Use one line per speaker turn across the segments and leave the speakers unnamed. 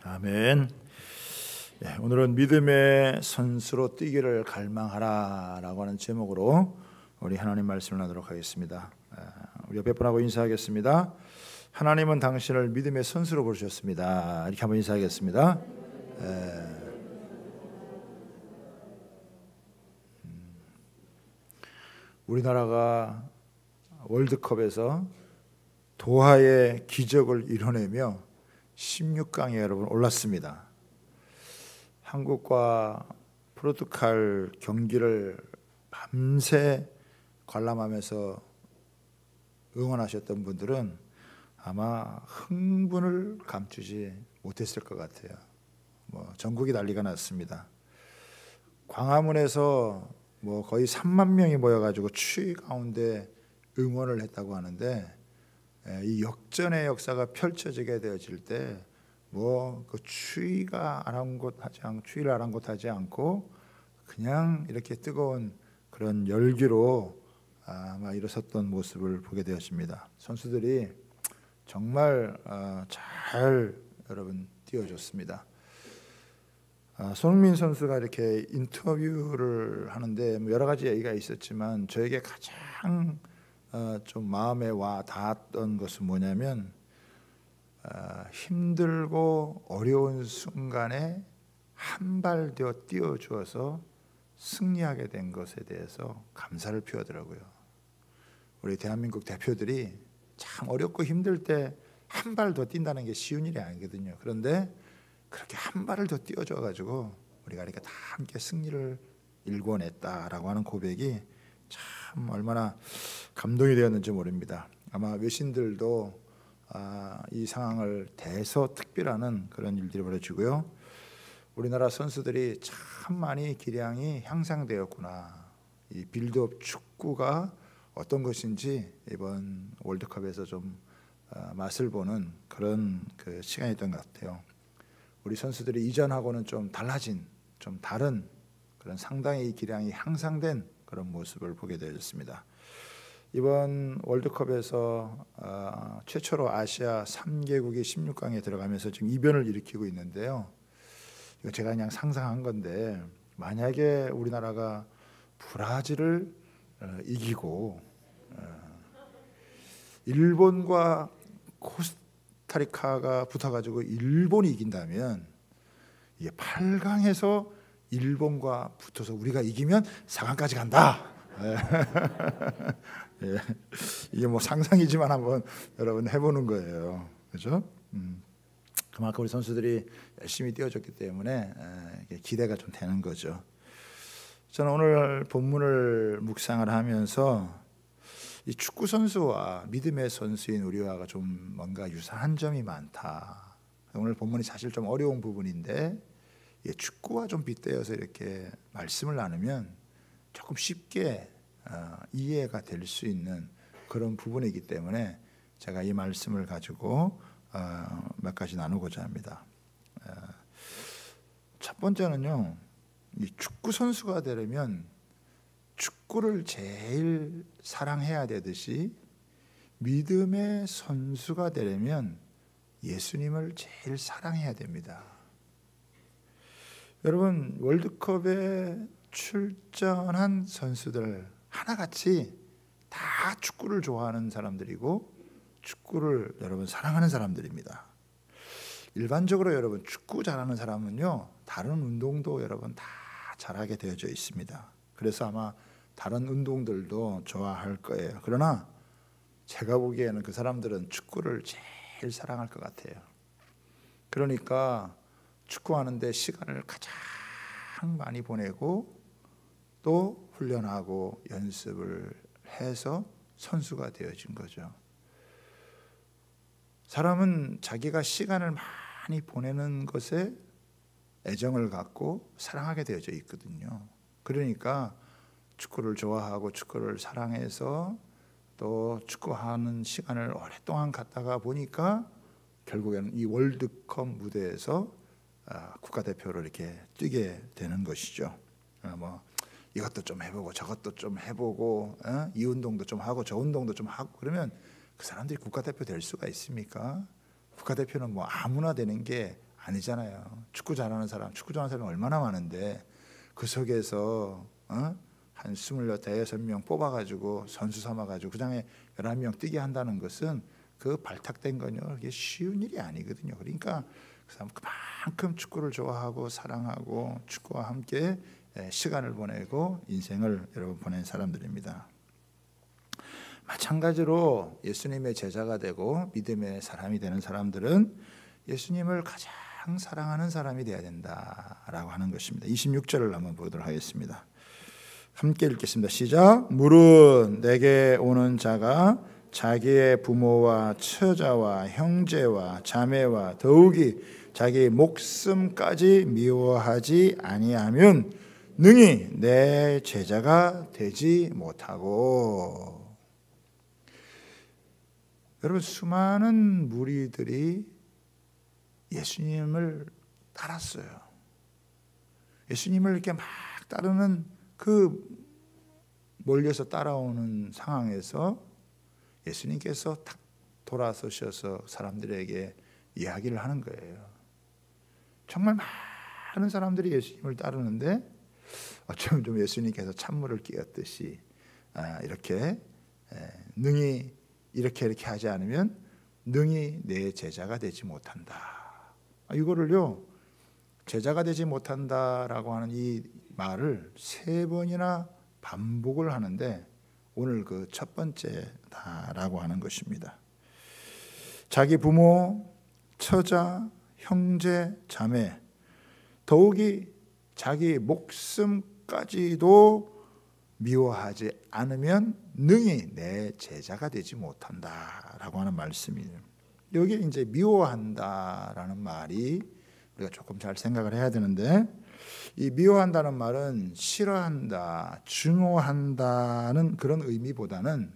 아멘. 오늘은 믿음의 선수로 뛰기를 갈망하라라고 하는 제목으로 우리 하나님 말씀을 나누도록 하겠습니다. 우리 옆에 분하고 인사하겠습니다. 하나님은 당신을 믿음의 선수로 부르셨습니다. 이렇게 한번 인사하겠습니다. 우리나라가 월드컵에서 도하의 기적을 이뤄내며 16강에 여러분 올랐습니다. 한국과 포르투갈 경기를 밤새 관람하면서 응원하셨던 분들은 아마 흥분을 감추지 못했을 것 같아요. 전국이 난리가 났습니다. 광화문에서 거의 3만 명이 모여가지고 추위 가운데 응원을 했다고 하는데, 이 역전의 역사가 펼쳐지게 되어질 때 그 추위를 아랑곳하지 않고 그냥 이렇게 뜨거운 그런 열기로 아마 일어섰던 모습을 보게 되었습니다. 선수들이 정말 잘 여러분 뛰어줬습니다. 손흥민 선수가 이렇게 인터뷰를 하는데 여러 가지 얘기가 있었지만 저에게 가장 좀 마음에 와 닿았던 것은 뭐냐면, 힘들고 어려운 순간에 한 발 더 띄워주어서 승리하게 된 것에 대해서 감사를 표하더라고요. 우리 대한민국 대표들이 참 어렵고 힘들 때 한 발 더 뛴다는 게 쉬운 일이 아니거든요. 그런데 그렇게 한 발을 더 띄워줘가지고 우리가 이렇게 다 함께 승리를 일궈냈다라고 하는 고백이 참 얼마나 감동이 되었는지 모릅니다. 아마 외신들도 이 상황을 대서특필하는 그런 일들이 벌어지고요. 우리나라 선수들이 참 많이 기량이 향상되었구나. 이 빌드업 축구가 어떤 것인지 이번 월드컵에서 좀 맛을 보는 그런 그 시간이었던 것 같아요. 우리 선수들이 이전하고는 좀 달라진, 좀 다른 그런 상당히 기량이 향상된 그런 모습을 보게 되었습니다. 이번 월드컵에서 최초로 아시아 3개국이 16강에 들어가면서 지금 이변을 일으키고 있는데요. 이거 제가 그냥 상상한 건데, 만약에 우리나라가 브라질을 이기고 일본과 코스타리카가 붙어가지고 일본이 이긴다면, 이게 8강에서 일본과 붙어서 우리가 이기면 4강까지 간다. 예. 이게 상상이지만 한번 여러분 해보는 거예요. 그렇죠? 그만큼 우리 선수들이 열심히 뛰어줬기 때문에 기대가 좀 되는 거죠. 저는 오늘 본문을 묵상을 하면서 이 축구 선수와 믿음의 선수인 우리와 좀 뭔가 유사한 점이 많다. 오늘 본문이 사실 좀 어려운 부분인데, 축구와 좀 빗대어서 이렇게 말씀을 나누면 조금 쉽게 이해가 될 수 있는 그런 부분이기 때문에 제가 이 말씀을 가지고 몇 가지 나누고자 합니다. 첫 번째는요, 이 축구 선수가 되려면 축구를 제일 사랑해야 되듯이 믿음의 선수가 되려면 예수님을 제일 사랑해야 됩니다. 여러분, 월드컵에 출전한 선수들 하나같이 다 축구를 좋아하는 사람들이고 축구를 여러분 사랑하는 사람들입니다. 일반적으로 여러분 축구 잘하는 사람은요, 다른 운동도 여러분 다 잘하게 되어져 있습니다. 그래서 아마 다른 운동들도 좋아할 거예요. 그러나 제가 보기에는 그 사람들은 축구를 제일 사랑할 것 같아요. 그러니까 축구하는데 시간을 가장 많이 보내고 또 훈련하고 연습을 해서 선수가 되어진 거죠. 사람은 자기가 시간을 많이 보내는 것에 애정을 갖고 사랑하게 되어져 있거든요. 그러니까 축구를 좋아하고 축구를 사랑해서 또 축구하는 시간을 오랫동안 갖다가 보니까 결국에는 이 월드컵 무대에서 국가대표로 이렇게 뛰게 되는 것이죠. 이것도 좀 해보고 저것도 좀 해보고 이 운동도 좀 하고 저 운동도 좀 하고 그러면 그 사람들이 국가대표 될 수가 있습니까? 국가대표는 뭐 아무나 되는 게 아니잖아요. 축구 잘하는 사람 얼마나 많은데 그 속에서 한 26, 6명 뽑아가지고 선수 삼아가지고 그 장에 11명 뛰게 한다는 것은 그 발탁된 건요, 그게 쉬운 일이 아니거든요. 그러니까 그 사람 그만큼 축구를 좋아하고 사랑하고 축구와 함께 시간을 보내고 인생을 여러분 보낸 사람들입니다. 마찬가지로 예수님의 제자가 되고 믿음의 사람이 되는 사람들은 예수님을 가장 사랑하는 사람이 되어야 된다라고 하는 것입니다. 26절을 한번 보도록 하겠습니다. 함께 읽겠습니다. 시작. 물은 내게 오는 자가 자기의 부모와 처자와 형제와 자매와 더욱이 자기 목숨까지 미워하지 아니하면 능히 내 제자가 되지 못하고. 여러분, 수많은 무리들이 예수님을 따랐어요. 예수님을 이렇게 막 따르는 그 몰려서 따라오는 상황에서 예수님께서 탁 돌아서셔서 사람들에게 이야기를 하는 거예요. 정말 많은 사람들이 예수님을 따르는데 어쩌면 좀 예수님께서 찬물을 끼얹듯이 이렇게 능히 이렇게 하지 않으면 능히 내 제자가 되지 못한다. 이거를요, 제자가 되지 못한다라고 하는 이 말을 3번이나 반복을 하는데 오늘 그 첫 번째다라고 하는 것입니다. 자기 부모, 처자, 형제, 자매, 더욱이 자기 목숨까지도 미워하지 않으면 능히 내 제자가 되지 못한다라고 하는 말씀이에요. 여기 이제 미워한다라는 말이 우리가 조금 잘 생각을 해야 되는데, 이 미워한다는 말은 싫어한다, 증오한다는 그런 의미보다는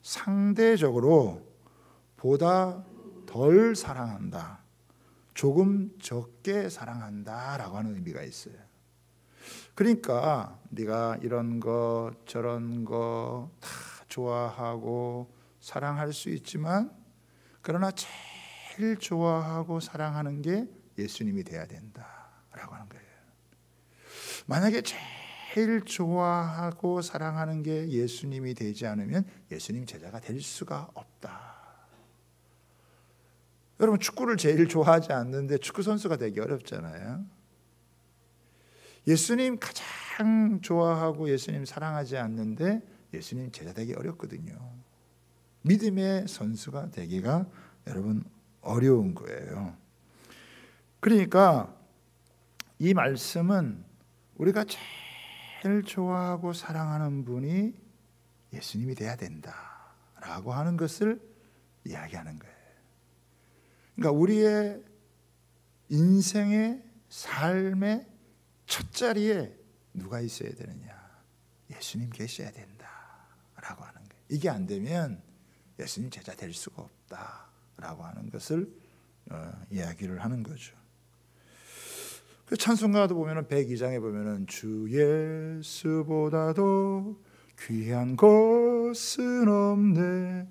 상대적으로 보다 덜 사랑한다, 조금 적게 사랑한다라고 하는 의미가 있어요. 그러니까 네가 이런 거 저런 거 다 좋아하고 사랑할 수 있지만, 그러나 제일 좋아하고 사랑하는 게 예수님이 돼야 된다라고 하는 거예요. 만약에 제일 좋아하고 사랑하는 게 예수님이 되지 않으면 예수님 제자가 될 수가 없다. 여러분, 축구를 제일 좋아하지 않는데 축구 선수가 되기 어렵잖아요. 예수님 가장 좋아하고 예수님 사랑하지 않는데 예수님 제자 되기 어렵거든요. 믿음의 선수가 되기가 여러분 어려운 거예요. 그러니까 이 말씀은 우리가 제일 좋아하고 사랑하는 분이 예수님이 돼야 된다라고 하는 것을 이야기하는 거예요. 그러니까 우리의 인생의 삶의 첫 자리에 누가 있어야 되느냐? 예수님 계셔야 된다라고 하는 거예요. 이게 안 되면 예수님 제자 될 수가 없다라고 하는 것을 이야기를 하는 거죠. 그 찬송가도 보면은 102장에 보면은 주 예수보다도 귀한 것은 없네,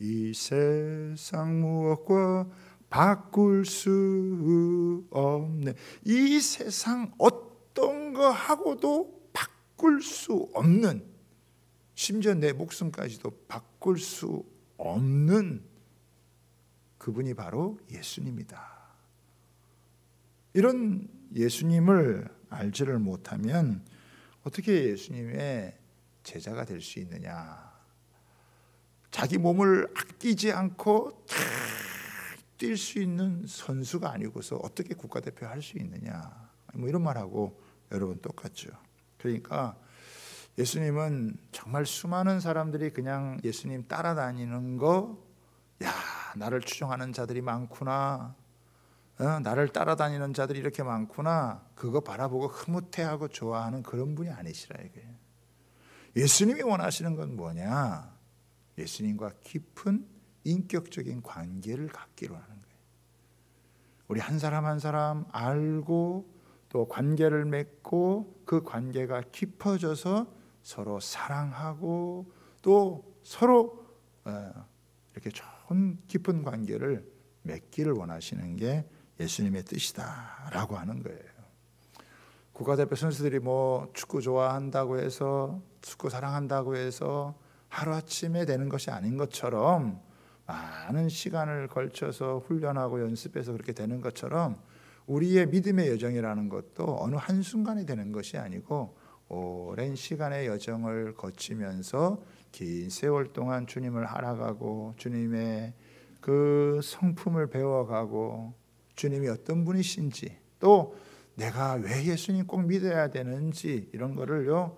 이 세상 무엇과 바꿀 수 없네. 이 세상 어떤 거 하고도 바꿀 수 없는, 심지어 내 목숨까지도 바꿀 수 없는 그분이 바로 예수님이다. 이런 예수님을 알지를 못하면 어떻게 예수님의 제자가 될 수 있느냐? 자기 몸을 아끼지 않고 뛸 수 있는 선수가 아니고서 어떻게 국가대표 할 수 있느냐? 뭐 이런 말하고 여러분 똑같죠. 그러니까 예수님은 정말 수많은 사람들이 그냥 예수님 따라다니는 거, 야, 나를 추종하는 자들이 많구나, 나를 따라다니는 자들이 이렇게 많구나, 그거 바라보고 흐뭇해하고 좋아하는 그런 분이 아니시라 이거예요. 예수님이 원하시는 건 뭐냐? 예수님과 깊은 인격적인 관계를 갖기로 하는 거예요. 우리 한 사람 한 사람 알고 또 관계를 맺고 그 관계가 깊어져서 서로 사랑하고 또 서로 이렇게 좋은 깊은 관계를 맺기를 원하시는 게 예수님의 뜻이다라고 하는 거예요. 국가대표 선수들이 뭐 축구 좋아한다고 해서, 축구 사랑한다고 해서 하루아침에 되는 것이 아닌 것처럼, 많은 시간을 걸쳐서 훈련하고 연습해서 그렇게 되는 것처럼, 우리의 믿음의 여정이라는 것도 어느 한순간에 되는 것이 아니고 오랜 시간의 여정을 거치면서 긴 세월 동안 주님을 알아가고 주님의 그 성품을 배워가고 주님이 어떤 분이신지, 또 내가 왜 예수님 꼭 믿어야 되는지 이런 거를요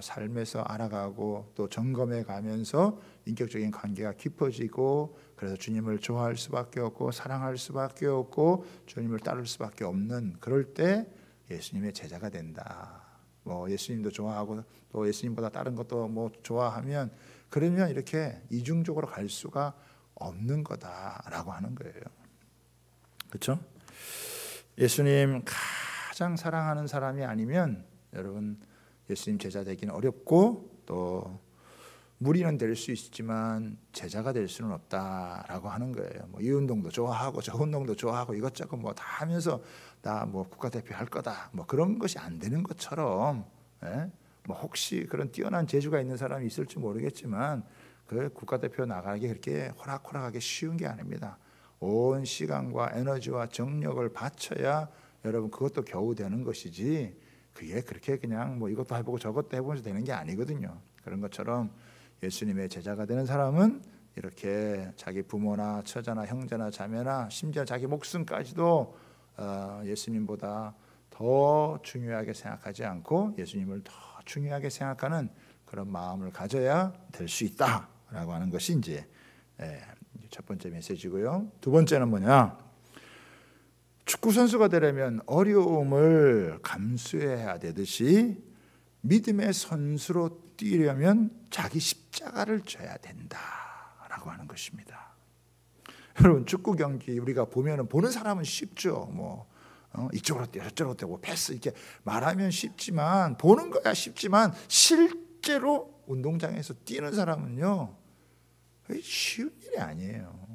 삶에서 알아가고 또 점검해 가면서 인격적인 관계가 깊어지고, 그래서 주님을 좋아할 수밖에 없고 사랑할 수밖에 없고 주님을 따를 수밖에 없는, 그럴 때 예수님의 제자가 된다. 뭐 예수님도 좋아하고 또 예수님보다 다른 것도 뭐 좋아하면, 그러면 이렇게 이중적으로 갈 수가 없는 거다라고 하는 거예요. 그렇죠? 예수님 가장 사랑하는 사람이 아니면 여러분 예수님 제자 되기는 어렵고, 또 무리는 될 수 있지만 제자가 될 수는 없다라고 하는 거예요. 뭐 이 운동도 좋아하고 저 운동도 좋아하고 이것저것 뭐 다 하면서 나 뭐 국가대표 할 거다, 뭐 그런 것이 안 되는 것처럼, 뭐 혹시 그런 뛰어난 재주가 있는 사람이 있을지 모르겠지만 그 국가대표 나가기 그렇게 호락호락하게 쉬운 게 아닙니다. 온 시간과 에너지와 정력을 바쳐야 여러분 그것도 겨우 되는 것이지, 그게 그렇게 그냥 뭐 이것도 해보고 저것도 해보면서 되는 게 아니거든요. 그런 것처럼 예수님의 제자가 되는 사람은 이렇게 자기 부모나 처자나 형제나 자매나 심지어 자기 목숨까지도 예수님보다 더 중요하게 생각하지 않고 예수님을 더 중요하게 생각하는 그런 마음을 가져야 될 수 있다라고 하는 것이 이제 첫 번째 메시지고요. 두 번째는 뭐냐? 축구 선수가 되려면 어려움을 감수해야 되듯이 믿음의 선수로 뛰려면 자기 십자가를 져야 된다라고 하는 것입니다. 여러분 축구 경기 우리가 보면은 보는 사람은 쉽죠. 뭐 이쪽으로 뛰어 저쪽으로 뛰고 패스 이렇게 말하면 쉽지만, 보는 거야 쉽지만 실제로 운동장에서 뛰는 사람은요 쉬운 일이 아니에요.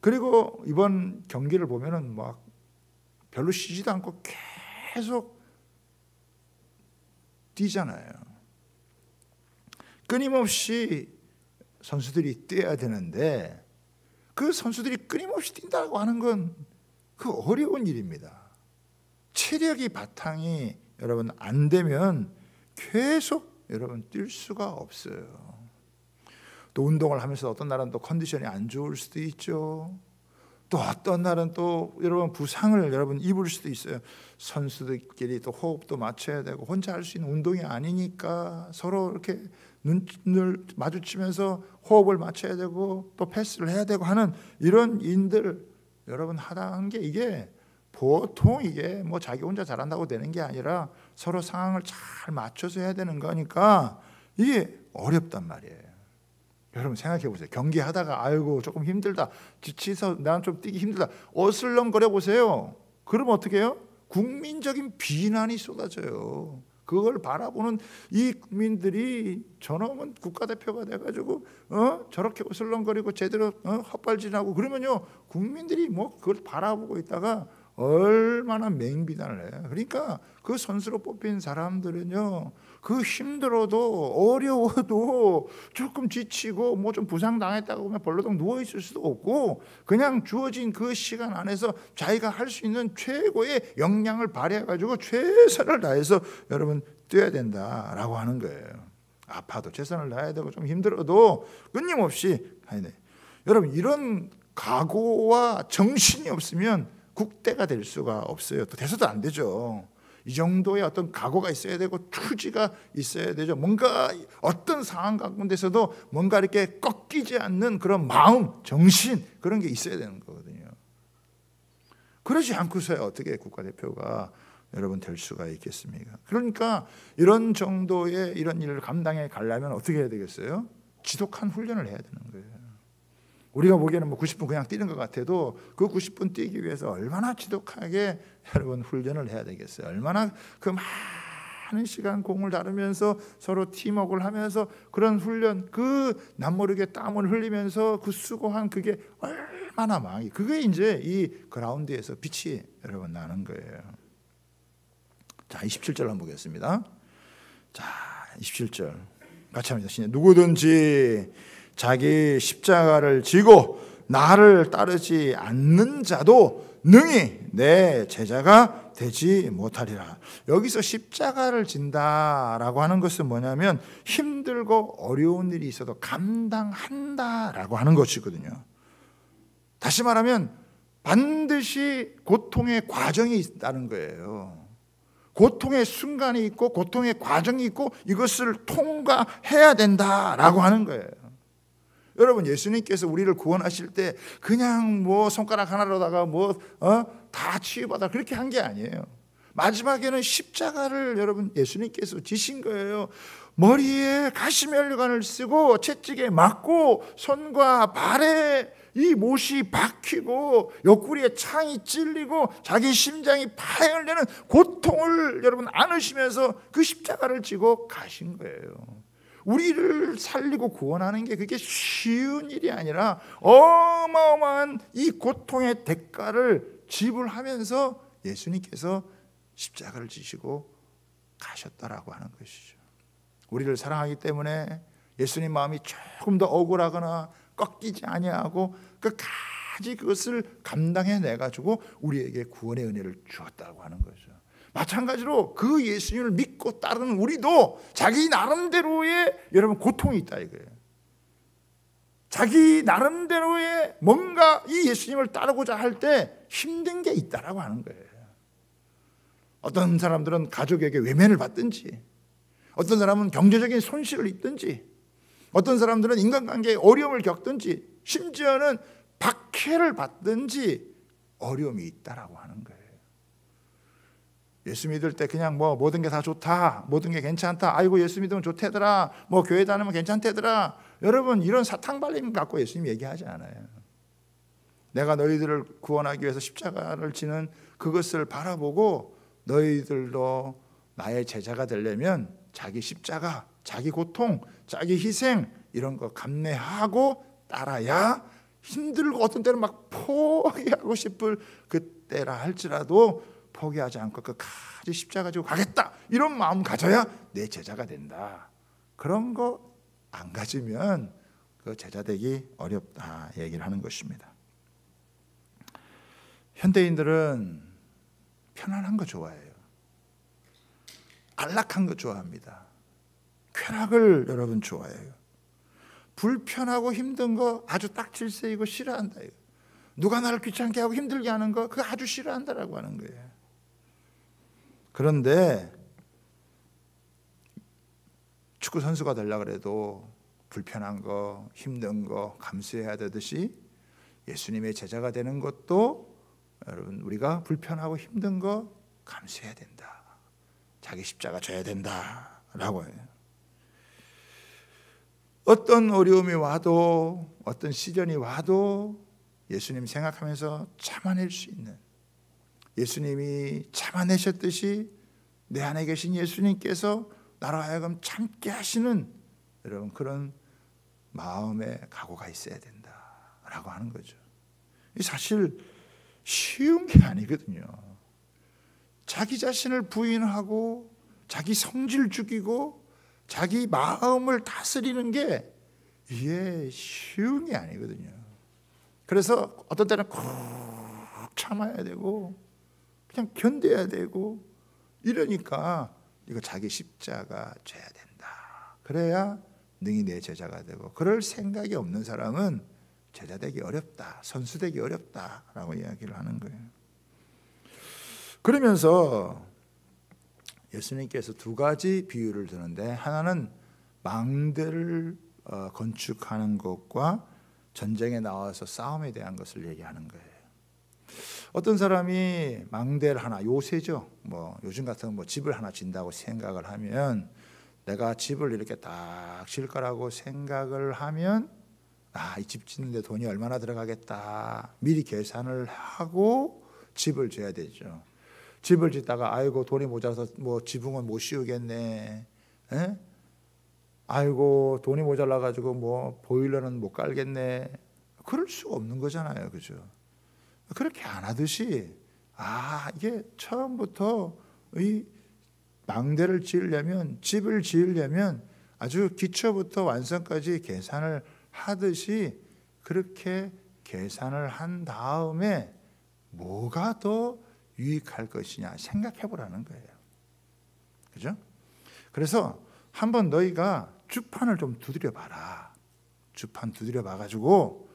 그리고 이번 경기를 보면은 막 별로 쉬지도 않고 계속 뛰잖아요. 끊임없이 선수들이 뛰어야 되는데 그 선수들이 끊임없이 뛴다고 하는 건 그 어려운 일입니다. 체력이 바탕이 여러분 안 되면 계속 여러분 뛸 수가 없어요. 또 운동을 하면서 어떤 날은 또 컨디션이 안 좋을 수도 있죠. 또 어떤 날은 또 여러분 부상을 여러분 입을 수도 있어요. 선수들끼리 또 호흡도 맞춰야 되고 혼자 할 수 있는 운동이 아니니까 서로 이렇게 눈을 마주치면서 호흡을 맞춰야 되고 또 패스를 해야 되고 하는 이런 일들 여러분 하는 게 이게 보통 이게 뭐 자기 혼자 잘한다고 되는 게 아니라 서로 상황을 잘 맞춰서 해야 되는 거니까 이게 어렵단 말이에요. 여러분 생각해 보세요. 경기하다가 아이고 조금 힘들다, 지치서 나는 좀 뛰기 힘들다, 어슬렁거려 보세요. 그러면 어떻게 해요? 국민적인 비난이 쏟아져요. 그걸 바라보는 이 국민들이 저놈은 국가대표가 돼가지고 저렇게 어슬렁거리고 제대로 헛발질하고 그러면요 국민들이 뭐 그걸 바라보고 있다가 얼마나 맹비난을 해요. 그러니까 그 선수로 뽑힌 사람들은요 그 힘들어도 어려워도 조금 지치고 뭐 좀 부상 당했다고 하면 벌러덩 누워 있을 수도 없고 그냥 주어진 그 시간 안에서 자기가 할 수 있는 최고의 역량을 발휘해 가지고 최선을 다해서 여러분 뛰어야 된다라고 하는 거예요. 아파도 최선을 다해야 되고 좀 힘들어도 끊임없이 해야 돼. 여러분 이런 각오와 정신이 없으면 국대가 될 수가 없어요. 또 돼서도 안 되죠. 이 정도의 어떤 각오가 있어야 되고 투지가 있어야 되죠. 뭔가 어떤 상황 가운데서도 뭔가 이렇게 꺾이지 않는 그런 마음, 정신 그런 게 있어야 되는 거거든요. 그러지 않고서야 어떻게 국가대표가 여러분 될 수가 있겠습니까? 그러니까 이런 정도의 이런 일을 감당해 가려면 어떻게 해야 되겠어요? 지독한 훈련을 해야 되는 거예요. 우리가 보기에는 뭐 90분 그냥 뛰는 것 같아도 그 90분 뛰기 위해서 얼마나 지독하게 여러분 훈련을 해야 되겠어요. 얼마나 그 많은 시간 공을 다루면서 서로 팀워크를 하면서 그런 훈련, 그 남모르게 땀을 흘리면서 그 수고한 그게 얼마나 많이, 그게 이제 이 그라운드에서 빛이 여러분 나는 거예요. 자, 27절 한번 보겠습니다. 자, 27절 같이 합니다. 누구든지 자기 십자가를 지고 나를 따르지 않는 자도 능히 내 제자가 되지 못하리라. 여기서 십자가를 진다라고 하는 것은 뭐냐면 힘들고 어려운 일이 있어도 감당한다라고 하는 것이거든요. 다시 말하면 반드시 고통의 과정이 있다는 거예요. 고통의 순간이 있고 고통의 과정이 있고 이것을 통과해야 된다라고 하는 거예요. 여러분, 예수님께서 우리를 구원하실 때 그냥 뭐 손가락 하나로다가 다 치유받아 그렇게 한 게 아니에요. 마지막에는 십자가를 여러분 예수님께서 지신 거예요. 머리에 가시면류관을 쓰고 채찍에 맞고 손과 발에 이 못이 박히고 옆구리에 창이 찔리고 자기 심장이 파열되는 고통을 여러분 안으시면서 그 십자가를 지고 가신 거예요. 우리를 살리고 구원하는 게 그게 쉬운 일이 아니라 어마어마한 이 고통의 대가를 지불하면서 예수님께서 십자가를 지시고 가셨다라고 하는 것이죠. 우리를 사랑하기 때문에 예수님 마음이 조금 더 억울하거나 꺾이지 아니하고 끝까지 그것을 감당해내 가지고 우리에게 구원의 은혜를 주었다고 하는 거죠. 마찬가지로 그 예수님을 믿고 따르는 우리도 자기 나름대로의 여러분 고통이 있다 이거예요. 자기 나름대로의 뭔가 이 예수님을 따르고자 할 때 힘든 게 있다라고 하는 거예요. 어떤 사람들은 가족에게 외면을 받든지, 어떤 사람은 경제적인 손실을 입든지, 어떤 사람들은 인간관계에 어려움을 겪든지, 심지어는 박해를 받든지 어려움이 있다라고 하는 거예요. 예수 믿을 때 그냥 모든 게 다 좋다, 모든 게 괜찮다, 아이고 예수 믿으면 좋대더라, 교회 다니면 괜찮대더라. 여러분, 이런 사탕발림 갖고 예수님 얘기하지 않아요. 내가 너희들을 구원하기 위해서 십자가를 지는 그것을 바라보고 너희들도 나의 제자가 되려면 자기 십자가, 자기 고통, 자기 희생 이런 거 감내하고 따라야, 힘들고 어떤 때는 막 포기하고 싶을 그때라 할지라도 포기하지 않고 끝까지 십자가 지고 가겠다 이런 마음 가져야 내 제자가 된다. 그런 거 안 가지면 그 제자 되기 어렵다 얘기를 하는 것입니다. 현대인들은 편안한 거 좋아해요. 안락한 거 좋아합니다. 쾌락을 여러분 좋아해요. 불편하고 힘든 거 아주 딱 질색이고 싫어한다. 누가 나를 귀찮게 하고 힘들게 하는 거 그거 아주 싫어한다라고 하는 거예요. 그런데 축구 선수가 되려고 해도 불편한 거, 힘든 거 감수해야 되듯이 예수님의 제자가 되는 것도 여러분 우리가 불편하고 힘든 거 감수해야 된다. 자기 십자가 져야 된다라고 해요. 어떤 어려움이 와도 어떤 시련이 와도 예수님 생각하면서 참아낼 수 있는, 예수님이 참아내셨듯이 내 안에 계신 예수님께서 나로 하여금 참게 하시는 여러분 그런 마음의 각오가 있어야 된다라고 하는 거죠. 사실 쉬운 게 아니거든요. 자기 자신을 부인하고 자기 성질 죽이고 자기 마음을 다스리는 게 이게 쉬운 게 아니거든요. 그래서 어떤 때는 꾹 참아야 되고 그냥 견뎌야 되고 이러니까 이거 자기 십자가 져야 된다. 그래야 능히 내 제자가 되고, 그럴 생각이 없는 사람은 제자 되기 어렵다, 선수 되기 어렵다라고 이야기를 하는 거예요. 그러면서 예수님께서 두 가지 비유를 드는데, 하나는 망대를 건축하는 것과 전쟁에 나와서 싸움에 대한 것을 얘기하는 거예요. 어떤 사람이 망대를 하나, 요새죠, 요즘 같은 집을 하나 진다고 생각을 하면, 내가 집을 이렇게 딱 질 거라고 생각을 하면, 이 집 짓는데 돈이 얼마나 들어가겠다 미리 계산을 하고 집을 져야 되죠. 집을 짓다가 아이고 돈이 모자라서 뭐 지붕은 못 씌우겠네. 에? 아이고 돈이 모자라 가지고 뭐 보일러는 못 깔겠네. 그럴 수가 없는 거잖아요, 그죠? 그렇게 안 하듯이 이게 처음부터 이 망대를 지으려면, 집을 지으려면 아주 기초부터 완성까지 계산을 하듯이 그렇게 계산을 한 다음에 뭐가 더 유익할 것이냐 생각해 보라는 거예요. 그죠? 그래서 한번 너희가 주판을 좀 두드려 봐라. 주판 두드려 봐 가지고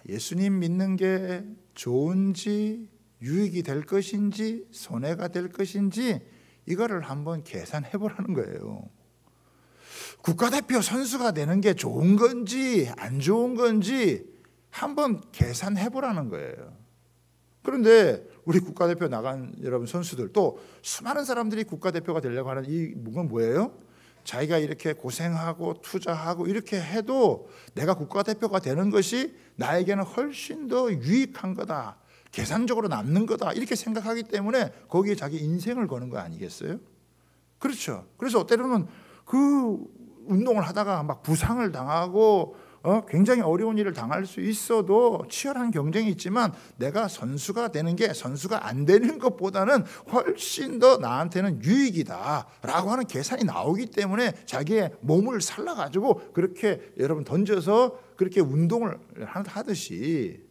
예수님 믿는 게 좋은지 유익이 될 것인지 손해가 될 것인지 이거를 한번 계산해 보라는 거예요. 국가대표 선수가 되는 게 좋은 건지 안 좋은 건지 한번 계산해 보라는 거예요. 그런데 우리 국가대표 나간 여러분 선수들 또 수많은 사람들이 국가대표가 되려고 하는 이건 뭐예요? 자기가 이렇게 고생하고 투자하고 이렇게 해도 내가 국가대표가 되는 것이 나에게는 훨씬 더 유익한 거다, 계산적으로 남는 거다 이렇게 생각하기 때문에 거기에 자기 인생을 거는 거 아니겠어요? 그렇죠. 그래서 때로는 그 운동을 하다가 막 부상을 당하고 굉장히 어려운 일을 당할 수 있어도 치열한 경쟁이 있지만 내가 선수가 되는 게 선수가 안 되는 것보다는 훨씬 더 나한테는 유익이다라고 하는 계산이 나오기 때문에 자기의 몸을 살라가지고 그렇게 여러분 던져서 그렇게 운동을 하듯이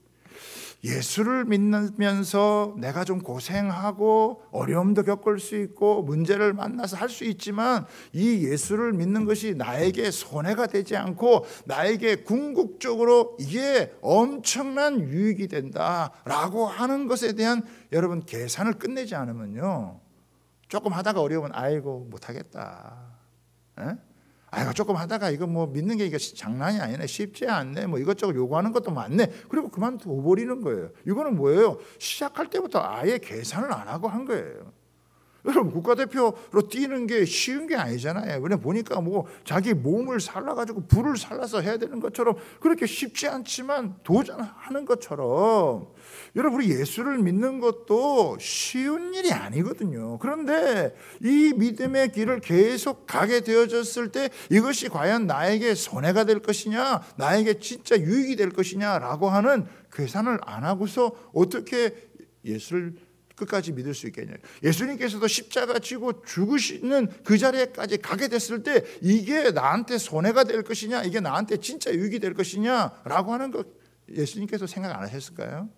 예수를 믿으면서 내가 좀 고생하고 어려움도 겪을 수 있고 문제를 만나서 할 수 있지만 이 예수를 믿는 것이 나에게 손해가 되지 않고 나에게 궁극적으로 이게 엄청난 유익이 된다라고 하는 것에 대한 여러분 계산을 끝내지 않으면요, 조금 하다가 어려우면 아이고 못하겠다, 아이고 조금 하다가 이거 뭐 믿는 게 이게 장난이 아니네, 쉽지 않네, 뭐 이것저것 요구하는 것도 많네, 그리고 그만둬 버리는 거예요. 이거는 뭐예요? 시작할 때부터 아예 계산을 안 하고 한 거예요. 여러분 국가대표로 뛰는 게 쉬운 게 아니잖아요. 그냥 보니까 뭐 자기 몸을 살라가지고 불을 살라서 해야 되는 것처럼 그렇게 쉽지 않지만 도전하는 것처럼 여러분 우리 예수를 믿는 것도 쉬운 일이 아니거든요. 그런데 이 믿음의 길을 계속 가게 되어졌을 때 이것이 과연 나에게 손해가 될 것이냐, 나에게 진짜 유익이 될 것이냐라고 하는 계산을 안 하고서 어떻게 예수를 끝까지 믿을 수 있겠냐. 예수님께서도 십자가 지고 죽으시는 그 자리에까지 가게 됐을 때 이게 나한테 손해가 될 것이냐, 이게 나한테 진짜 유익이 될 것이냐라고 하는 것 예수님께서 생각 안 하셨을까요?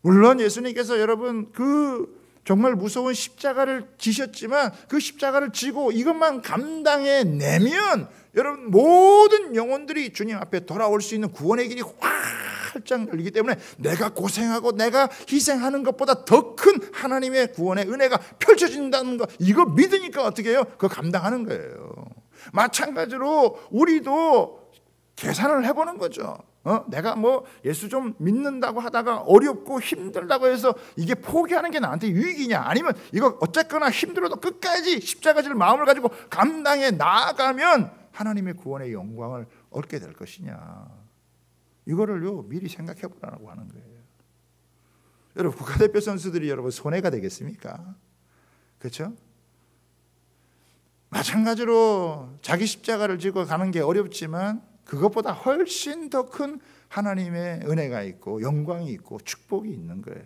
물론 예수님께서 여러분 그 정말 무서운 십자가를 지셨지만 그 십자가를 지고 이것만 감당해 내면 여러분 모든 영혼들이 주님 앞에 돌아올 수 있는 구원의 길이 활짝 열리기 때문에 내가 고생하고 내가 희생하는 것보다 더 큰 하나님의 구원의 은혜가 펼쳐진다는 거, 이거 믿으니까 어떻게 해요? 그거 감당하는 거예요. 마찬가지로 우리도 계산을 해보는 거죠. 내가 뭐 예수 좀 믿는다고 하다가 어렵고 힘들다고 해서 이게 포기하는 게 나한테 유익이냐, 아니면 이거 어쨌거나 힘들어도 끝까지 십자가 질 마음을 가지고 감당해 나아가면 하나님의 구원의 영광을 얻게 될 것이냐, 이거를요 미리 생각해 보라고 하는 거예요. 여러분 국가대표 선수들이 여러분 손해가 되겠습니까? 그렇죠? 마찬가지로 자기 십자가를 지고 가는 게 어렵지만 그것보다 훨씬 더 큰 하나님의 은혜가 있고 영광이 있고 축복이 있는 거예요.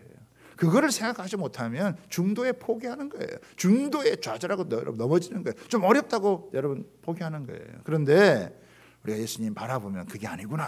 그거를 생각하지 못하면 중도에 포기하는 거예요. 중도에 좌절하고 넘어지는 거예요. 좀 어렵다고 여러분 포기하는 거예요. 그런데 우리가 예수님 바라보면 그게 아니구나.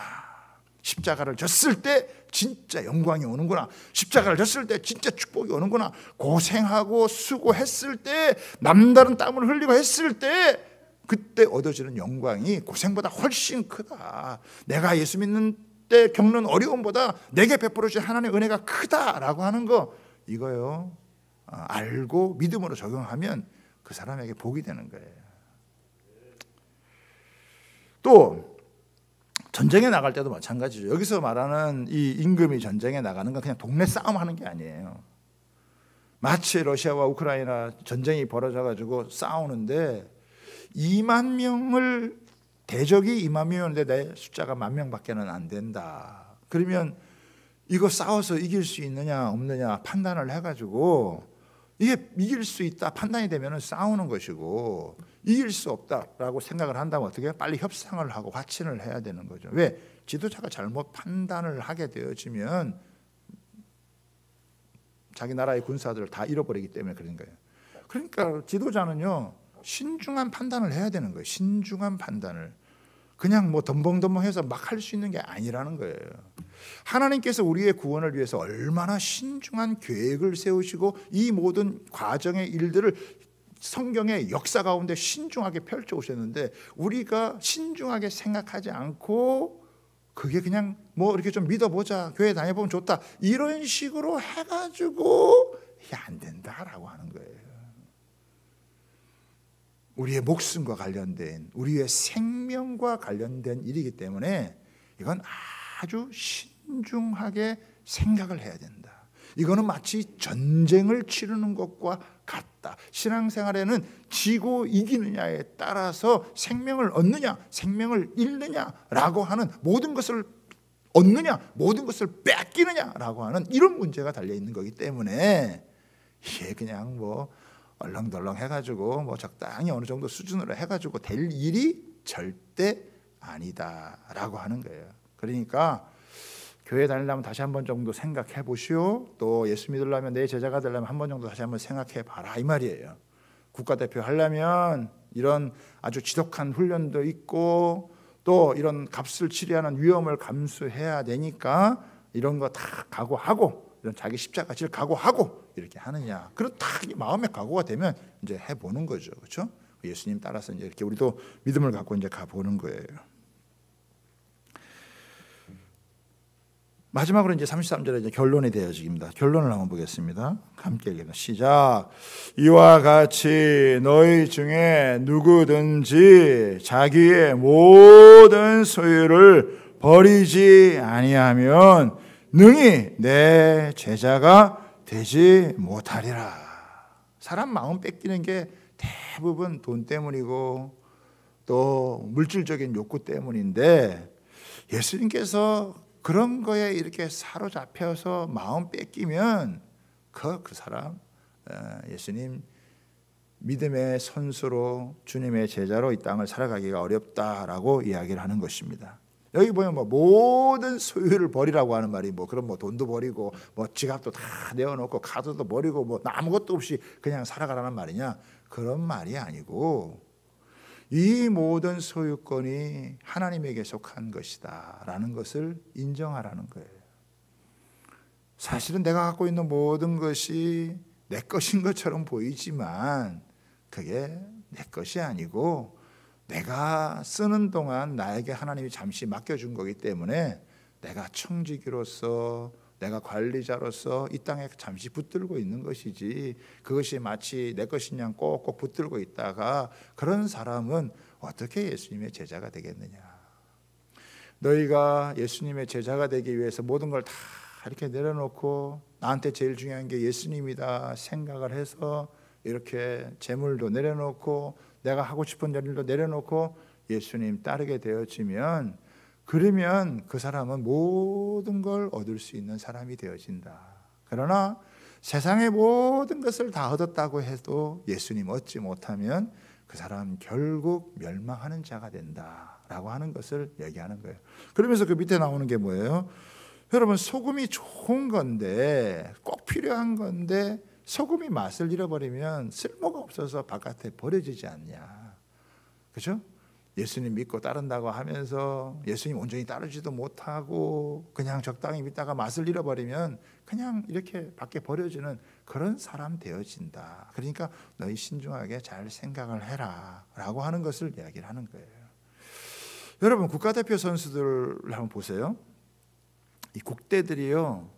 십자가를 졌을 때 진짜 영광이 오는구나. 십자가를 졌을 때 진짜 축복이 오는구나. 고생하고 수고했을 때 남다른 땀을 흘리고 했을 때 그때 얻어지는 영광이 고생보다 훨씬 크다. 내가 예수 믿는 때 겪는 어려움보다 내게 베풀어진 하나님의 은혜가 크다라고 하는 거, 이거요 알고 믿음으로 적용하면 그 사람에게 복이 되는 거예요. 또 전쟁에 나갈 때도 마찬가지죠. 여기서 말하는 이 임금이 전쟁에 나가는 건 그냥 동네 싸움하는 게 아니에요. 마치 러시아와 우크라이나 전쟁이 벌어져가지고 싸우는데 2만 명을 대적이 2만 명인데 내 숫자가 1만 명밖에는 안 된다. 그러면 이거 싸워서 이길 수 있느냐 없느냐 판단을 해가지고 이게 이길 수 있다 판단이 되면 싸우는 것이고, 이길 수 없다라고 생각을 한다면 어떻게 해요? 빨리 협상을 하고 화친을 해야 되는 거죠. 왜? 지도자가 잘못 판단을 하게 되어지면 자기 나라의 군사들을 다 잃어버리기 때문에 그런 거예요. 그러니까 지도자는요, 신중한 판단을 해야 되는 거예요. 신중한 판단을. 그냥 뭐 덤벙덤벙해서 막 할 수 있는 게 아니라는 거예요. 하나님께서 우리의 구원을 위해서 얼마나 신중한 계획을 세우시고 이 모든 과정의 일들을 성경의 역사 가운데 신중하게 펼쳐 오셨는데, 우리가 신중하게 생각하지 않고 그게 그냥 뭐 이렇게 좀 믿어보자, 교회 다녀보면 좋다, 이런 식으로 해가지고 이게 안 된다라고 하는 거예요. 우리의 목숨과 관련된, 우리의 생명과 관련된 일이기 때문에 이건 아주 신중하게 생각을 해야 된다. 이거는 마치 전쟁을 치르는 것과 같다. 신앙생활에는 지고 이기느냐에 따라서 생명을 얻느냐 생명을 잃느냐라고 하는, 모든 것을 얻느냐 모든 것을 뺏기느냐라고 하는 이런 문제가 달려있는 거기 때문에, 이게 그냥 뭐 얼렁덜렁 해가지고 뭐 적당히 어느 정도 수준으로 해가지고 될 일이 절대 아니다라고 하는 거예요. 그러니까 교회 다니려면 다시 한 번 정도 생각해 보시오. 또 예수 믿으려면, 내 제자가 되려면 한 번 정도 다시 한번 생각해 봐라, 이 말이에요. 국가대표 하려면 이런 아주 지독한 훈련도 있고 또 이런 값을 치료하는 위험을 감수해야 되니까 이런 거 다 각오하고, 이런 자기 십자가 질 각오하고 이렇게 하느냐, 그런 딱 마음의 각오가 되면 이제 해보는 거죠. 그렇죠? 예수님 따라서 이제 이렇게 우리도 믿음을 갖고 이제 가보는 거예요. 마지막으로 이제 33절에 이제 결론이 되어집니다. 결론을 한번 보겠습니다. 함께 읽겠습니다. 시작. 이와 같이 너희 중에 누구든지 자기의 모든 소유를 버리지 아니하면 능히 내 제자가 되지 못하리라. 사람 마음 뺏기는 게 대부분 돈 때문이고 또 물질적인 욕구 때문인데, 예수님께서 그런 거에 이렇게 사로잡혀서 마음 뺏기면 그 사람 예수님 믿음의 선수로, 주님의 제자로 이 땅을 살아가기가 어렵다라고 이야기를 하는 것입니다. 여기 보면 뭐 모든 소유를 버리라고 하는 말이, 뭐 그럼 뭐 돈도 버리고 뭐 지갑도 다 내어놓고 카드도 버리고 뭐 아무것도 없이 그냥 살아가라는 말이냐? 그런 말이 아니고, 이 모든 소유권이 하나님에게 속한 것이다 라는 것을 인정하라는 거예요. 사실은 내가 갖고 있는 모든 것이 내 것인 것처럼 보이지만 그게 내 것이 아니고, 내가 쓰는 동안 나에게 하나님이 잠시 맡겨준 거기 때문에 내가 청지기로서, 내가 관리자로서 이 땅에 잠시 붙들고 있는 것이지, 그것이 마치 내 것이냐 꼭꼭 붙들고 있다가 그런 사람은 어떻게 예수님의 제자가 되겠느냐. 너희가 예수님의 제자가 되기 위해서 모든 걸 다 이렇게 내려놓고, 나한테 제일 중요한 게 예수님이다 생각을 해서 이렇게 재물도 내려놓고 내가 하고 싶은 일도 내려놓고 예수님 따르게 되어지면, 그러면 그 사람은 모든 걸 얻을 수 있는 사람이 되어진다. 그러나 세상의 모든 것을 다 얻었다고 해도 예수님 얻지 못하면 그 사람 결국 멸망하는 자가 된다라고 하는 것을 얘기하는 거예요. 그러면서 그 밑에 나오는 게 뭐예요? 여러분, 소금이 좋은 건데, 꼭 필요한 건데 소금이 맛을 잃어버리면 쓸모가 없어서 바깥에 버려지지 않냐. 그렇죠? 예수님 믿고 따른다고 하면서 예수님 온전히 따르지도 못하고 그냥 적당히 믿다가 맛을 잃어버리면 그냥 이렇게 밖에 버려지는 그런 사람 되어진다. 그러니까 너희 신중하게 잘 생각을 해라 라고 하는 것을 이야기를 하는 거예요. 여러분, 국가대표 선수들 한번 보세요. 이 국대들이요,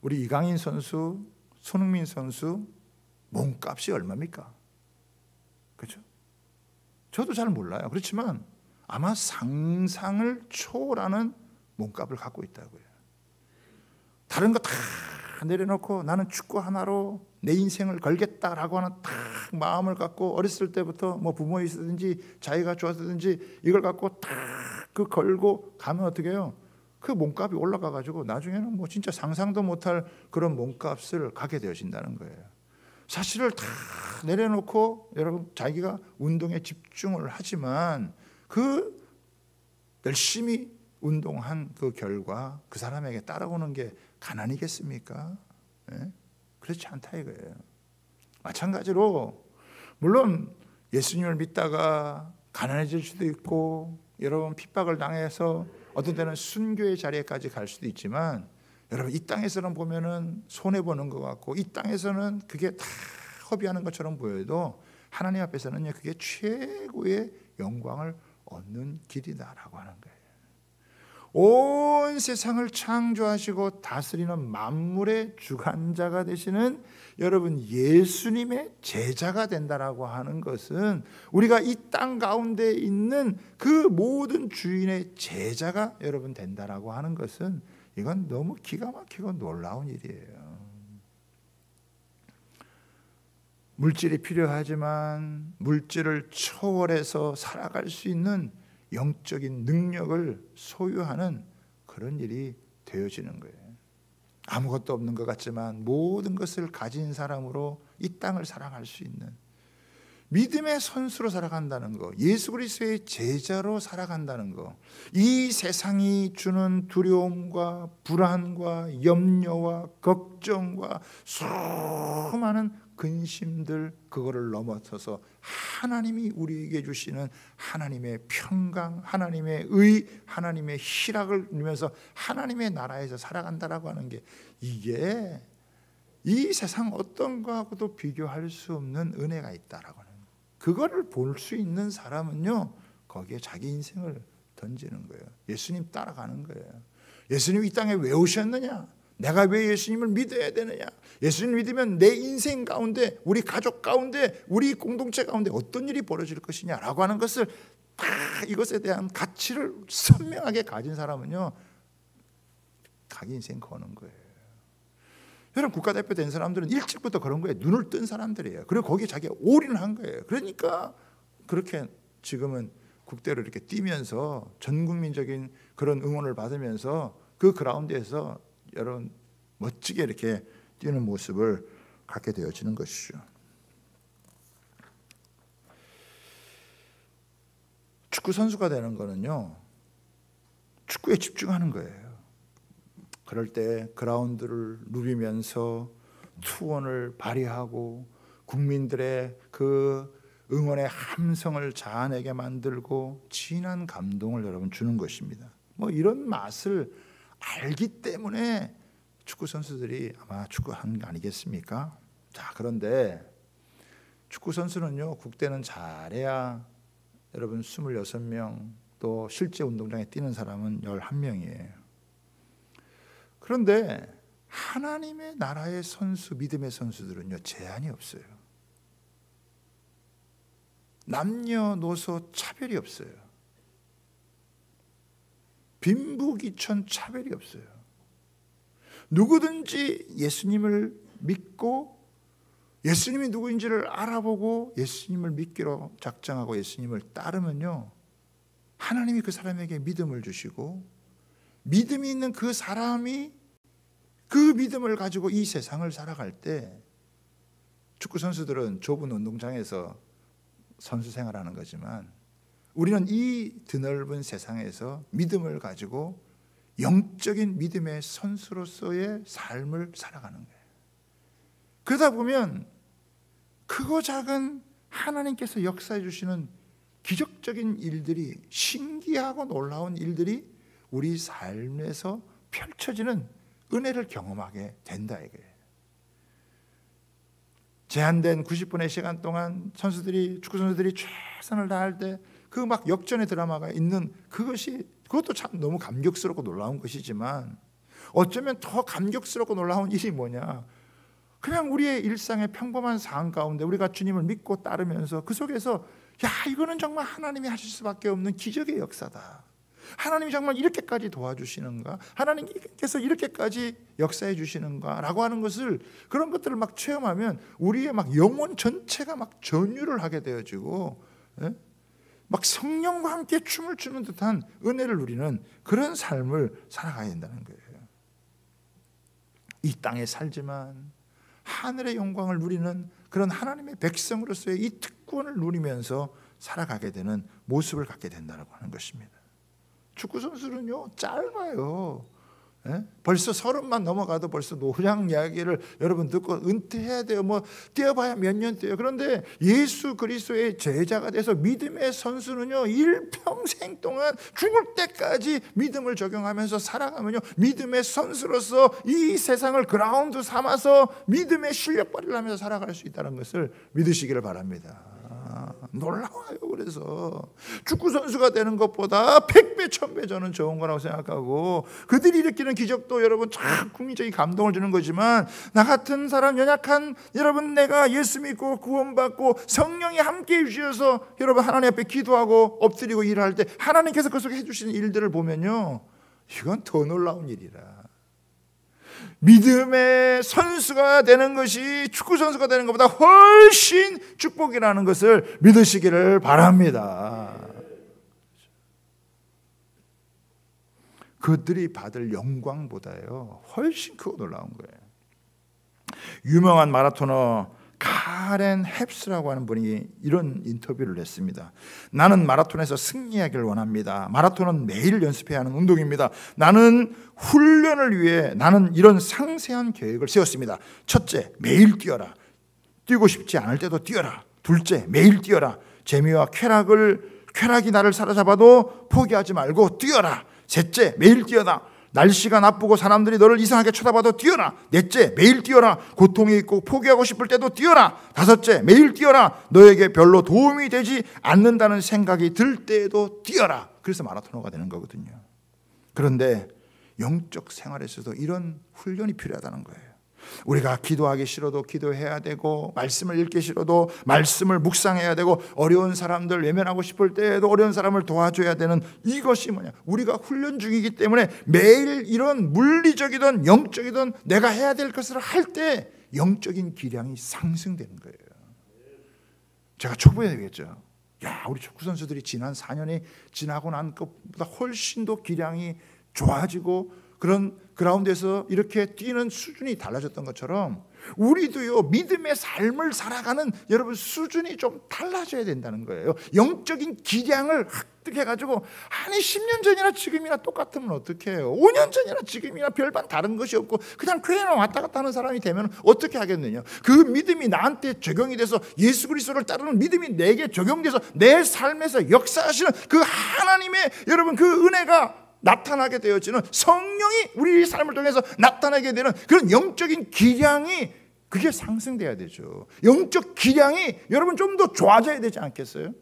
우리 이강인 선수, 손흥민 선수 몸값이 얼마입니까? 그렇죠? 저도 잘 몰라요. 그렇지만 아마 상상을 초월하는 몸값을 갖고 있다고요. 다른 거 다 내려놓고 나는 축구 하나로 내 인생을 걸겠다라고 하는 딱 마음을 갖고, 어렸을 때부터 뭐 부모가 있었든지 자기가 좋았든지 이걸 갖고 딱 그 걸고 가면 어떻게 해요? 그 몸값이 올라가가지고 나중에는 뭐 진짜 상상도 못할 그런 몸값을 갖게 되어진다는 거예요. 사실을 다 내려놓고 여러분 자기가 운동에 집중을 하지만 그 열심히 운동한 그 결과 그 사람에게 따라오는 게 가난이겠습니까? 네? 그렇지 않다 이거예요. 마찬가지로 물론 예수님을 믿다가 가난해질 수도 있고 여러분 핍박을 당해서 어떤 때는 순교의 자리에까지 갈 수도 있지만 여러분 이 땅에서는 보면은 손해보는 것 같고 이 땅에서는 그게 다 허비하는 것처럼 보여도 하나님 앞에서는 그게 최고의 영광을 얻는 길이다라고 하는 거예요. 온 세상을 창조하시고 다스리는 만물의 주관자가 되시는 여러분 예수님의 제자가 된다라고 하는 것은 우리가 이 땅 가운데 있는 그 모든 주인의 제자가 여러분 된다라고 하는 것은 이건 너무 기가 막히고 놀라운 일이에요. 물질이 필요하지만 물질을 초월해서 살아갈 수 있는 영적인 능력을 소유하는 그런 일이 되어지는 거예요. 아무것도 없는 것 같지만 모든 것을 가진 사람으로 이 땅을 살아갈 수 있는 믿음의 선수로 살아간다는 거, 예수 그리스도의 제자로 살아간다는 거, 이 세상이 주는 두려움과 불안과 염려와 걱정과 수많은 근심들 그거를 넘어서서 하나님이 우리에게 주시는 하나님의 평강, 하나님의 의, 하나님의 희락을 누리면서 하나님의 나라에서 살아간다라고 하는 게 이게 이 세상 어떤 거하고도 비교할 수 없는 은혜가 있다라고 하는 거예요. 그거를 볼 수 있는 사람은요 거기에 자기 인생을 던지는 거예요. 예수님 따라가는 거예요. 예수님 이 땅에 왜 오셨느냐? 내가 왜 예수님을 믿어야 되느냐? 예수님을 믿으면 내 인생 가운데, 우리 가족 가운데, 우리 공동체 가운데 어떤 일이 벌어질 것이냐라고 하는 것을 다 이것에 대한 가치를 선명하게 가진 사람은요 자기 인생 거는 거예요. 여러분 국가대표 된 사람들은 일찍부터 그런 거에 눈을 뜬 사람들이에요. 그리고 거기에 자기가 올인한 거예요. 그러니까 그렇게 지금은 국대로 이렇게 뛰면서 전 국민적인 그런 응원을 받으면서 그 그라운드에서 여러분 멋지게 이렇게 뛰는 모습을 갖게 되어지는 것이죠. 축구 선수가 되는 거는요 축구에 집중하는 거예요. 그럴 때 그라운드를 누비면서 투혼을 발휘하고 국민들의 그 응원의 함성을 자아내게 만들고 진한 감동을 여러분 주는 것입니다. 뭐 이런 맛을 알기 때문에 축구 선수들이 아마 축구하는 거 아니겠습니까? 자, 그런데 축구 선수는요 국대는 잘해야 여러분 26명, 또 실제 운동장에 뛰는 사람은 11명이에요. 그런데 하나님의 나라의 선수, 믿음의 선수들은요 제한이 없어요. 남녀노소 차별이 없어요. 빈부귀천 차별이 없어요. 누구든지 예수님을 믿고 예수님이 누구인지를 알아보고 예수님을 믿기로 작정하고 예수님을 따르면요 하나님이 그 사람에게 믿음을 주시고 믿음이 있는 그 사람이 그 믿음을 가지고 이 세상을 살아갈 때 축구 선수들은 좁은 운동장에서 선수 생활하는 거지만 우리는 이 드넓은 세상에서 믿음을 가지고 영적인 믿음의 선수로서의 삶을 살아가는 거예요. 그러다 보면 크고 작은 하나님께서 역사해 주시는 기적적인 일들이, 신기하고 놀라운 일들이 우리 삶에서 펼쳐지는 은혜를 경험하게 된다 이거예요. 제한된 90분의 시간 동안 축구 선수들이 최선을 다할 때 그 막 역전의 드라마가 있는 그것도 참 너무 감격스럽고 놀라운 것이지만 어쩌면 더 감격스럽고 놀라운 일이 뭐냐? 그냥 우리의 일상의 평범한 상황 가운데 우리가 주님을 믿고 따르면서 그 속에서 이거는 정말 하나님이 하실 수밖에 없는 기적의 역사다. 하나님이 정말 이렇게까지 도와주시는가? 하나님께서 이렇게까지 역사해 주시는가? 라고 하는 것을, 그런 것들을 막 체험하면 우리의 막 영혼 전체가 막 전율을 하게 되어지고, 막 성령과 함께 춤을 추는 듯한 은혜를 누리는 그런 삶을 살아가야 된다는 거예요. 이 땅에 살지만 하늘의 영광을 누리는 그런 하나님의 백성으로서의 이 특권을 누리면서 살아가게 되는 모습을 갖게 된다고 하는 것입니다. 축구 선수는요 짧아요. 벌써 30만 넘어가도 벌써 노장 이야기를 여러분 듣고 은퇴해야 돼요. 뭐 뛰어봐야 몇 년 뛰어요. 그런데 예수 그리스도의 제자가 돼서 믿음의 선수는요 일평생 동안 죽을 때까지 믿음을 적용하면서 살아가면요 믿음의 선수로서 이 세상을 그라운드 삼아서 믿음의 실력 발휘를 하면서 살아갈 수 있다는 것을 믿으시기를 바랍니다. 놀라워요. 그래서 축구 선수가 되는 것보다 100배 1000배 저는 좋은 거라고 생각하고, 그들이 일으키는 기적도 여러분 참 국민적인 감동을 주는 거지만, 나 같은 사람 연약한 여러분, 내가 예수 믿고 구원받고 성령이 함께 해주셔서 여러분 하나님 앞에 기도하고 엎드리고 일할 때 하나님께서 그 속에 해주시는 일들을 보면요 이건 더 놀라운 일이라. 믿음의 선수가 되는 것이 축구 선수가 되는 것보다 훨씬 축복이라는 것을 믿으시기를 바랍니다. 그들이 받을 영광보다요 훨씬 크고 놀라운 거예요. 유명한 마라토너 카렌 헵스라고 하는 분이 이런 인터뷰를 했습니다. 나는 마라톤에서 승리하기를 원합니다. 마라톤은 매일 연습해야 하는 운동입니다. 나는 훈련을 위해 나는 이런 상세한 계획을 세웠습니다. 첫째, 매일 뛰어라. 뛰고 싶지 않을 때도 뛰어라. 둘째, 매일 뛰어라. 재미와 쾌락이 나를 사로잡아도 포기하지 말고 뛰어라. 셋째, 매일 뛰어라. 날씨가 나쁘고 사람들이 너를 이상하게 쳐다봐도 뛰어라. 넷째, 매일 뛰어라. 고통이 있고 포기하고 싶을 때도 뛰어라. 다섯째, 매일 뛰어라. 너에게 별로 도움이 되지 않는다는 생각이 들 때에도 뛰어라. 그래서 마라토너가 되는 거거든요. 그런데 영적 생활에서도 이런 훈련이 필요하다는 거예요. 우리가 기도하기 싫어도 기도해야 되고, 말씀을 읽기 싫어도 말씀을 묵상해야 되고, 어려운 사람들 외면하고 싶을 때에도 어려운 사람을 도와줘야 되는, 이것이 뭐냐, 우리가 훈련 중이기 때문에 매일 이런 물리적이든 영적이든 내가 해야 될 것을 할 때 영적인 기량이 상승되는 거예요. 제가 초보에 되겠죠. 야, 우리 축구 선수들이 지난 4년이 지나고 난 것보다 훨씬 더 기량이 좋아지고 그런 그라운드에서 이렇게 뛰는 수준이 달라졌던 것처럼 우리도요 믿음의 삶을 살아가는 여러분 수준이 좀 달라져야 된다는 거예요. 영적인 기량을 획득해가지고 아니 10년 전이나 지금이나 똑같으면 어떻게 해요? 5년 전이나 지금이나 별반 다른 것이 없고 그냥 교회만 왔다 갔다 하는 사람이 되면 어떻게 하겠느냐. 그 믿음이 나한테 적용이 돼서 예수 그리스도를 따르는 믿음이 내게 적용돼서 내 삶에서 역사하시는 그 하나님의 여러분 그 은혜가 나타나게 되어지는, 성령이 우리 삶을 통해서 나타나게 되는 그런 영적인 기량이 그게 상승돼야 되죠. 영적 기량이 여러분 좀 더 좋아져야 되지 않겠어요?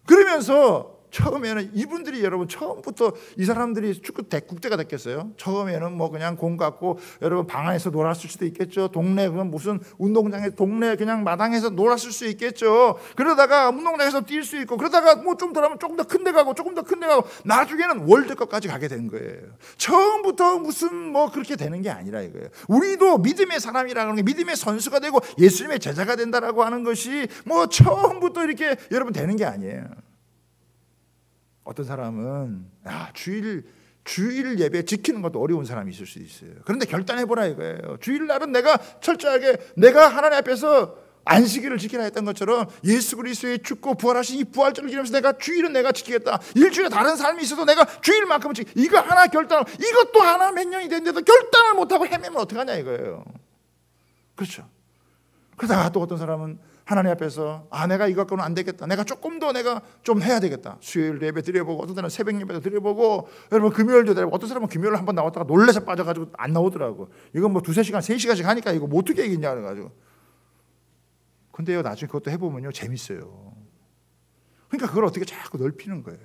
그러면서 처음에는 이분들이 여러분 처음부터 이 사람들이 축구 국대가 됐겠어요? 처음에는 뭐 그냥 공 갖고 여러분 방 안에서 놀았을 수도 있겠죠. 동네 그건 무슨 운동장에 동네 그냥 마당에서 놀았을 수 있겠죠. 그러다가 운동장에서 뛸 수 있고 그러다가 뭐 좀 더 하면 조금 더 큰 데 가고 조금 더 큰 데 가고 나중에는 월드컵까지 가게 된 거예요. 처음부터 무슨 뭐 그렇게 되는 게 아니라 이거예요. 우리도 믿음의 사람이라는 게 믿음의 선수가 되고 예수님의 제자가 된다라고 하는 것이 뭐 처음부터 이렇게 여러분 되는 게 아니에요. 어떤 사람은 주일 예배 지키는 것도 어려운 사람이 있을 수 있어요. 그런데 결단해보라 이거예요. 주일날은 내가 철저하게 내가 하나님 앞에서 안식일을 지키라 했던 것처럼 예수 그리스도의 죽고 부활하신 이 부활절을 기념해서 내가 주일은 내가 지키겠다. 일주일에 다른 삶이 있어도 내가 주일만큼은 이거 하나 결단하고, 이것도 하나 몇 년이 됐는데도 결단을 못하고 헤매면 어떡하냐 이거예요. 그렇죠. 그러다가 또 어떤 사람은 하나님 앞에서 내가 이거 갖고는 안 되겠다. 내가 조금 더 내가 좀 해야 되겠다. 수요일 예배 드려보고 어떤 사람은 새벽 예배도 드려보고 여러분 금요일도 드려보고 어떤 사람은 금요일 한번 나왔다가 놀래서 빠져가지고 안 나오더라고. 이건 뭐 2-3시간 3시간씩 하니까 이거 뭐 어떻게 하겠냐 그래가지고. 근데요 나중에 그것도 해보면요 재밌어요. 그러니까 그걸 어떻게 자꾸 넓히는 거예요.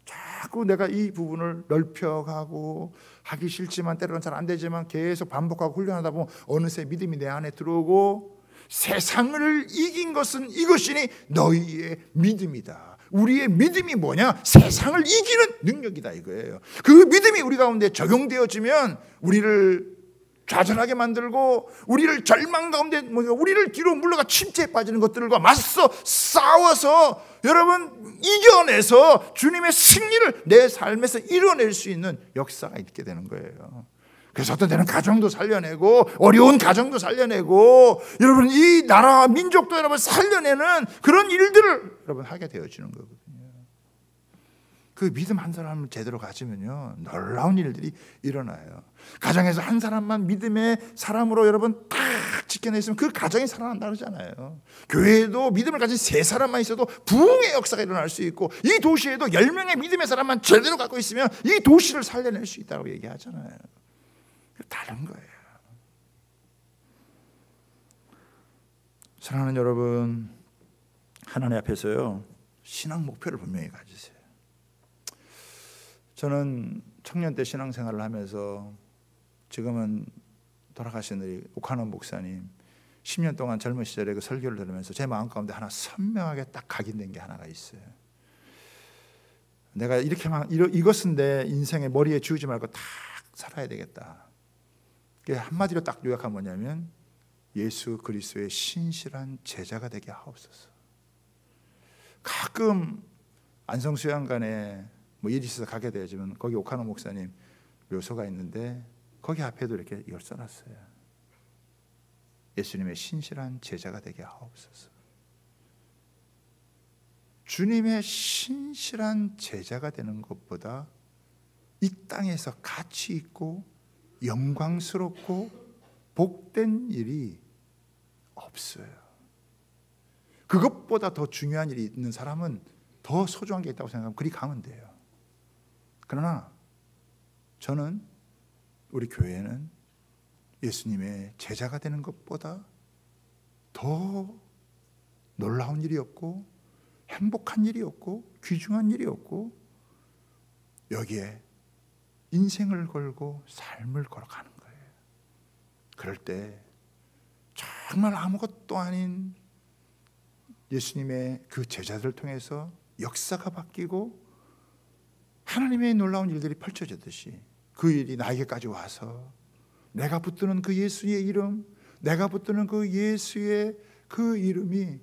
자꾸 내가 이 부분을 넓혀가고 하기 싫지만 때로는 잘 안 되지만 계속 반복하고 훈련하다 보면 어느새 믿음이 내 안에 들어오고 세상을 이긴 것은 이것이니 너희의 믿음이다. 우리의 믿음이 뭐냐? 세상을 이기는 능력이다 이거예요. 그 믿음이 우리 가운데 적용되어지면 우리를 좌절하게 만들고 우리를 절망 가운데 우리를 뒤로 물러가 침체에 빠지는 것들과 맞서 싸워서 여러분 이겨내서 주님의 승리를 내 삶에서 이뤄낼 수 있는 역사가 있게 되는 거예요. 그래서 어떤 때는 가정도 살려내고 어려운 가정도 살려내고 여러분 이 나라와 민족도 여러분 살려내는 그런 일들을 여러분 하게 되어지는 거거든요. 그 믿음 한 사람을 제대로 가지면요 놀라운 일들이 일어나요. 가정에서 한 사람만 믿음의 사람으로 여러분 딱 지켜냈으면 그 가정이 살아난다 그러잖아요. 교회에도 믿음을 가진 3사람만 있어도 부흥의 역사가 일어날 수 있고 이 도시에도 10명의 믿음의 사람만 제대로 갖고 있으면 이 도시를 살려낼 수 있다고 얘기하잖아요. 다른 거예요. 사랑하는 여러분, 하나님 앞에서요 신앙 목표를 분명히 가지세요. 저는 청년 때 신앙생활을 하면서 지금은 돌아가신 우리 오카노 목사님 10년 동안 젊은 시절에 그 설교를 들으면서 제 마음 가운데 하나 선명하게 딱 각인된 게 하나가 있어요. 내가 이렇게만 이것은 내 인생의 머리에 지우지 말고 딱 살아야 되겠다. 그게 한마디로 딱 요약하면 뭐냐면 예수 그리스도의 신실한 제자가 되게 하옵소서. 가끔 안성수양관에 일이 있어서 가게 되지만 거기 오카노 목사님 묘소가 있는데 거기 앞에도 이렇게 이걸 써놨어요. 예수님의 신실한 제자가 되게 하옵소서. 주님의 신실한 제자가 되는 것보다 이 땅에서 가치 있고 영광스럽고 복된 일이 없어요. 그것보다 더 중요한 일이 있는 사람은 더 소중한 게 있다고 생각하면 그리 가면 돼요. 그러나 저는 우리 교회는 예수님의 제자가 되는 것보다 더 놀라운 일이 없고 행복한 일이 없고 귀중한 일이 없고 여기에 인생을 걸고 삶을 걸어가는 거예요. 그럴 때 정말 아무것도 아닌 예수님의 그 제자들을 통해서 역사가 바뀌고 하나님의 놀라운 일들이 펼쳐지듯이 그 일이 나에게까지 와서 내가 붙드는 그 예수의 이름, 내가 붙드는 그 예수의 그 이름이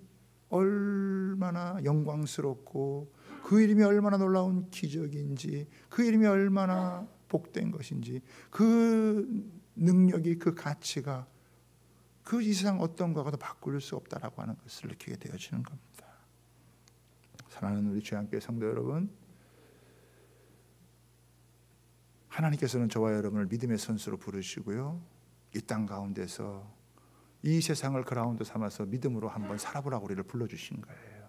얼마나 영광스럽고 그 이름이 얼마나 놀라운 기적인지 그 이름이 얼마나 복된 것인지 그 능력이 그 가치가 그 이상 어떤 것과도 바꿀 수 없다라고 하는 것을 느끼게 되어지는 겁니다. 사랑하는 우리 주양교회 성도 여러분, 하나님께서는 저와 여러분을 믿음의 선수로 부르시고요 이 땅 가운데서 이 세상을 그라운드 삼아서 믿음으로 한번 살아보라고 우리를 불러주신 거예요.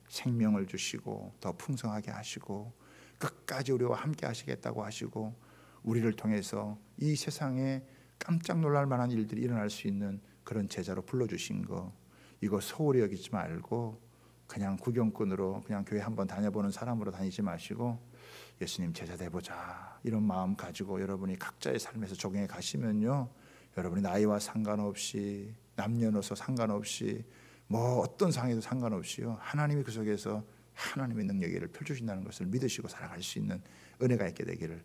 생명을 주시고 더 풍성하게 하시고 끝까지 우리와 함께 하시겠다고 하시고 우리를 통해서 이 세상에 깜짝 놀랄 만한 일들이 일어날 수 있는 그런 제자로 불러주신 거, 이거 소홀히 여기지 말고 그냥 구경꾼으로 그냥 교회 한번 다녀보는 사람으로 다니지 마시고 예수님 제자 돼보자 이런 마음 가지고 여러분이 각자의 삶에서 적용해 가시면요 여러분이 나이와 상관없이 남녀노소 상관없이 뭐 어떤 상황에도 상관없이요 하나님이 그 속에서 하나님의 능력을 펼쳐주신다는 것을 믿으시고 살아갈 수 있는 은혜가 있게 되기를